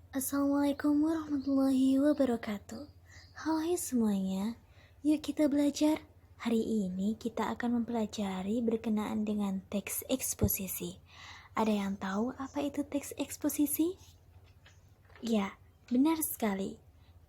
Assalamualaikum warahmatullahi wabarakatuh. Hai semuanya, yuk kita belajar. Hari ini kita akan mempelajari berkenaan dengan teks eksposisi. Ada yang tahu apa itu teks eksposisi? Ya, benar sekali.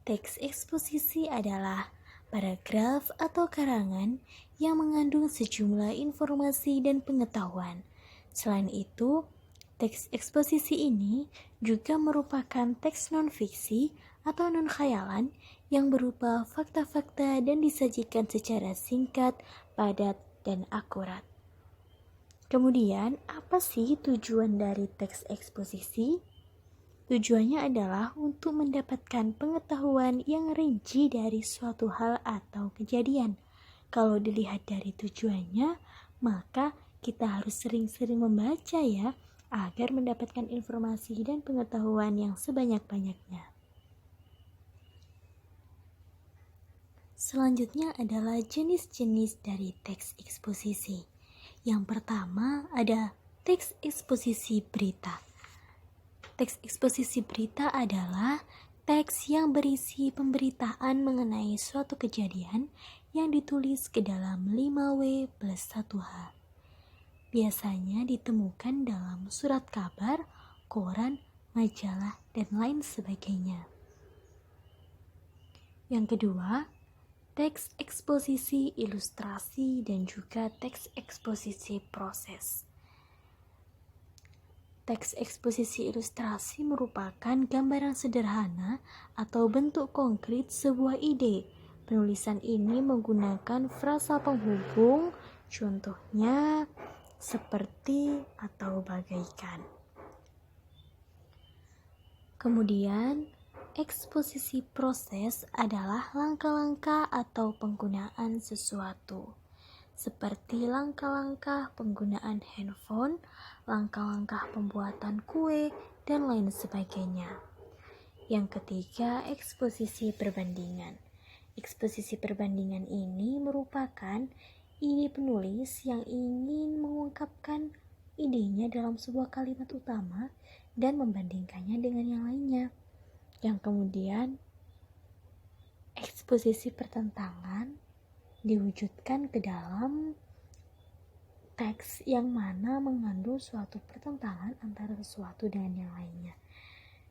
Teks eksposisi adalah paragraf atau karangan yang mengandung sejumlah informasi dan pengetahuan. Selain itu, teks eksposisi ini juga merupakan teks non-fiksi atau non-khayalan yang berupa fakta-fakta dan disajikan secara singkat, padat, dan akurat. Kemudian, apa sih tujuan dari teks eksposisi? Tujuannya adalah untuk mendapatkan pengetahuan yang rinci dari suatu hal atau kejadian. Kalau dilihat dari tujuannya, maka kita harus sering-sering membaca ya, agar mendapatkan informasi dan pengetahuan yang sebanyak-banyaknya. Selanjutnya adalah jenis-jenis dari teks eksposisi. Yang pertama ada teks eksposisi berita. Teks eksposisi berita adalah teks yang berisi pemberitaan mengenai suatu kejadian yang ditulis ke dalam 5W plus 1H. Biasanya ditemukan dalam surat kabar, koran, majalah, dan lain sebagainya. Yang kedua, teks eksposisi ilustrasi dan juga teks eksposisi proses. Teks eksposisi ilustrasi merupakan gambaran sederhana atau bentuk konkret sebuah ide. Penulisan ini menggunakan frasa penghubung, contohnya seperti atau bagaikan. Kemudian, eksposisi proses adalah langkah-langkah atau penggunaan sesuatu, seperti langkah-langkah penggunaan handphone, langkah-langkah pembuatan kue, dan lain sebagainya. Yang ketiga, eksposisi perbandingan. Eksposisi perbandingan ini merupakan ide penulis yang ingin mengungkapkan idenya dalam sebuah kalimat utama dan membandingkannya dengan yang lainnya. Yang kemudian, eksposisi pertentangan diwujudkan ke dalam teks yang mana mengandung suatu pertentangan antara sesuatu dengan yang lainnya.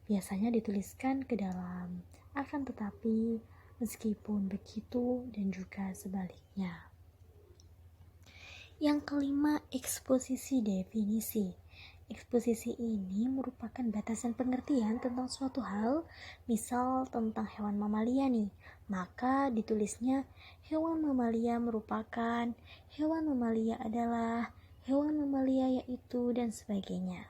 Biasanya dituliskan ke dalam akan tetapi, meskipun begitu, dan juga sebaliknya. Yang kelima, eksposisi definisi. Eksposisi ini merupakan batasan pengertian tentang suatu hal, misal tentang hewan mamalia nih, maka ditulisnya hewan mamalia merupakan, hewan mamalia adalah, hewan mamalia yaitu, dan sebagainya.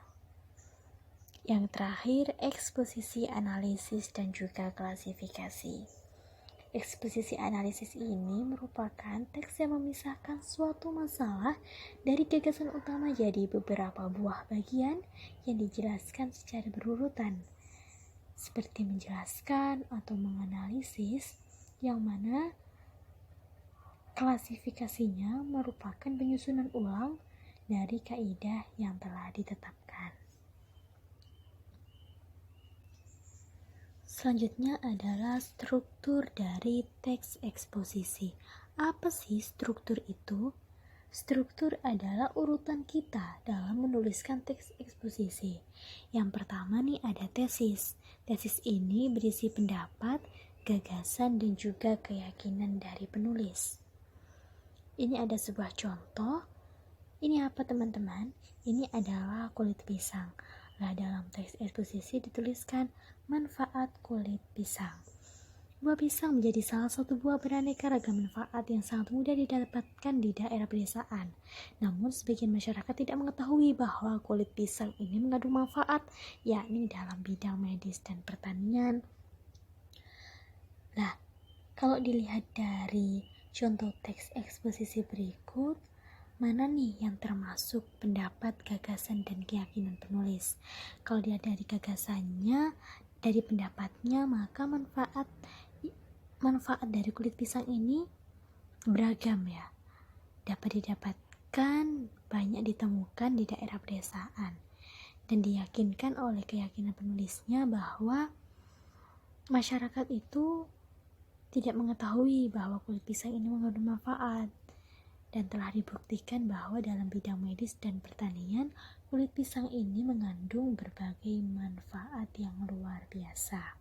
Yang terakhir, eksposisi analisis dan juga klasifikasi. Eksposisi analisis ini merupakan teks yang memisahkan suatu masalah dari gagasan utama jadi beberapa buah bagian yang dijelaskan secara berurutan, seperti menjelaskan atau menganalisis, yang mana klasifikasinya merupakan penyusunan ulang dari kaidah yang telah ditetapkan. Selanjutnya adalah struktur dari teks eksposisi. Apa sih struktur itu? Struktur adalah urutan kita dalam menuliskan teks eksposisi. Yang pertama nih ada tesis. Tesis ini berisi pendapat, gagasan, dan juga keyakinan dari penulis. Ini ada sebuah contoh. Ini apa teman-teman? Ini adalah kulit pisang. Nah, dalam teks eksposisi dituliskan manfaat kulit pisang. Buah pisang menjadi salah satu buah beraneka ragam manfaat yang sangat mudah didapatkan di daerah pedesaan. Namun, sebagian masyarakat tidak mengetahui bahwa kulit pisang ini mengandung manfaat, yakni dalam bidang medis dan pertanian. Nah, kalau dilihat dari contoh teks eksposisi berikut, mana nih yang termasuk pendapat, gagasan, dan keyakinan penulis? Kalau dia dari gagasannya, dari pendapatnya, maka manfaat dari kulit pisang ini beragam ya. Dapat didapatkan, banyak ditemukan di daerah pedesaan. dan diyakinkan oleh keyakinan penulisnya bahwa masyarakat itu tidak mengetahui bahwa kulit pisang ini mengandung manfaat, dan telah dibuktikan bahwa dalam bidang medis dan pertanian kulit pisang ini mengandung berbagai manfaat yang luar biasa.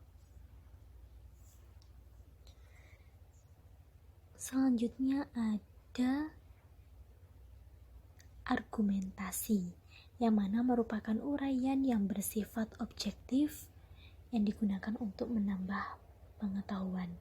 Selanjutnya ada argumentasi, yang mana merupakan uraian yang bersifat objektif yang digunakan untuk menambah pengetahuan.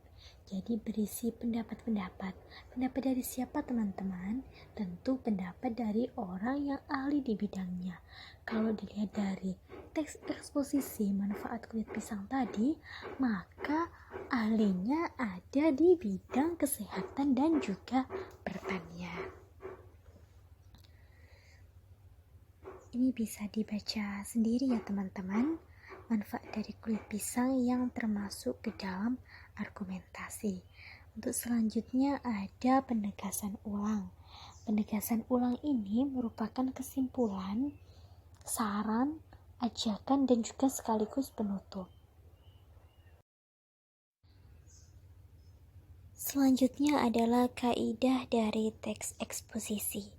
Jadi berisi pendapat-pendapat. Pendapat dari siapa, teman-teman? Tentu pendapat dari orang yang ahli di bidangnya. Kalau dilihat dari teks eksposisi manfaat kulit pisang tadi, maka ahlinya ada di bidang kesehatan dan juga pertanian. Ini bisa dibaca sendiri ya teman-teman, manfaat dari kulit pisang yang termasuk ke dalam argumentasi. Untuk selanjutnya ada penegasan ulang. Penegasan ulang ini merupakan kesimpulan, saran, ajakan, dan juga sekaligus penutup. Selanjutnya adalah kaidah dari teks eksposisi.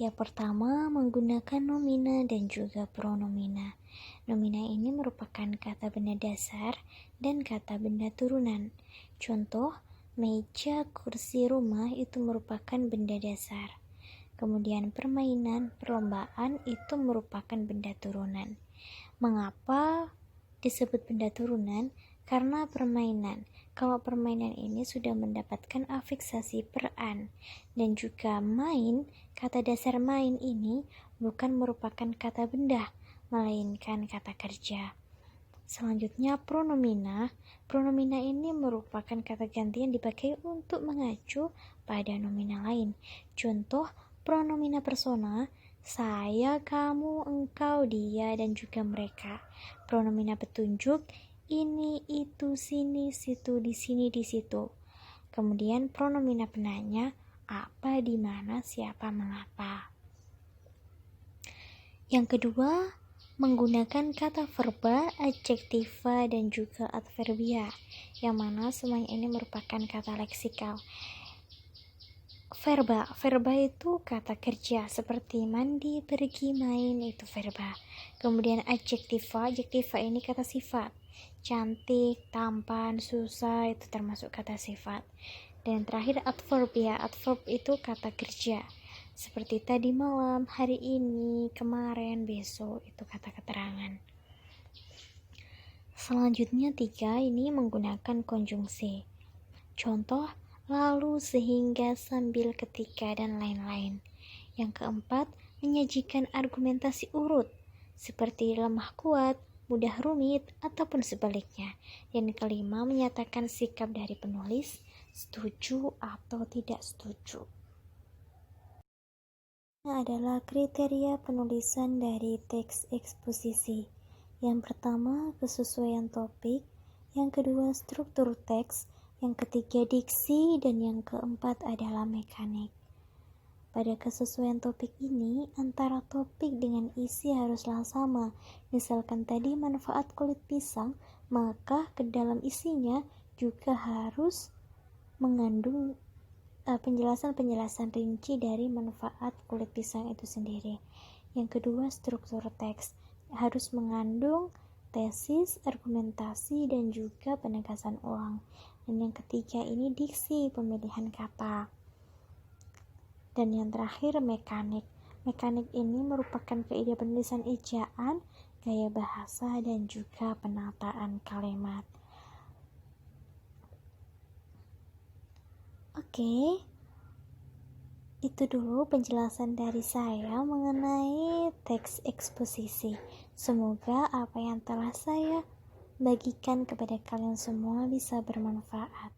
Yang pertama, menggunakan nomina dan juga pronomina. Nomina ini merupakan kata benda dasar dan kata benda turunan. Contoh, meja, kursi, rumah itu merupakan benda dasar. Kemudian permainan, perlombaan itu merupakan benda turunan. Mengapa disebut benda turunan? Karena permainan. Kalau permainan ini sudah mendapatkan afiksasi peran, dan juga main, kata dasar main ini bukan merupakan kata benda, melainkan kata kerja. Selanjutnya pronomina. Pronomina ini merupakan kata ganti yang dipakai untuk mengacu pada nomina lain. Contoh, pronomina persona, saya, kamu, engkau, dia, dan juga mereka. Pronomina petunjuk, ini, itu, sini, situ, di sini, di situ. Kemudian pronomina penanya, apa, di mana, siapa, mengapa. Yang kedua, menggunakan kata verba, adjektiva, dan juga adverbia, yang mana semuanya ini merupakan kata leksikal. Verba itu kata kerja, seperti mandi, pergi, main, itu verba. Kemudian adjektiva ini kata sifat, cantik, tampan, susah, itu termasuk kata sifat. Dan terakhir adverb itu kata kerja, seperti tadi malam, hari ini, kemarin, besok, itu kata keterangan. Selanjutnya 3, ini menggunakan konjungsi. Contoh, lalu, sehingga, sambil, ketika, dan lain-lain. Yang keempat, menyajikan argumentasi urut, seperti lemah kuat, mudah rumit, ataupun sebaliknya. Dan kelima, menyatakan sikap dari penulis, setuju atau tidak setuju. Ini adalah kriteria penulisan dari teks eksposisi. Yang pertama, kesesuaian topik. Yang kedua, struktur teks. Yang ketiga, diksi. Dan yang keempat adalah mekanik. Pada kesesuaian topik ini, antara topik dengan isi haruslah sama. Misalkan tadi manfaat kulit pisang, maka ke dalam isinya juga harus mengandung penjelasan-penjelasan rinci dari manfaat kulit pisang itu sendiri. Yang kedua, struktur teks harus mengandung tesis, argumentasi, dan juga penegasan ulang. Dan yang ketiga ini diksi, pemilihan kata. Dan yang terakhir mekanik. Mekanik ini merupakan kaidah penulisan ejaan, gaya bahasa, dan juga penataan kalimat. Oke, itu dulu penjelasan dari saya mengenai teks eksposisi. Semoga apa yang telah saya bagikan kepada kalian semua bisa bermanfaat.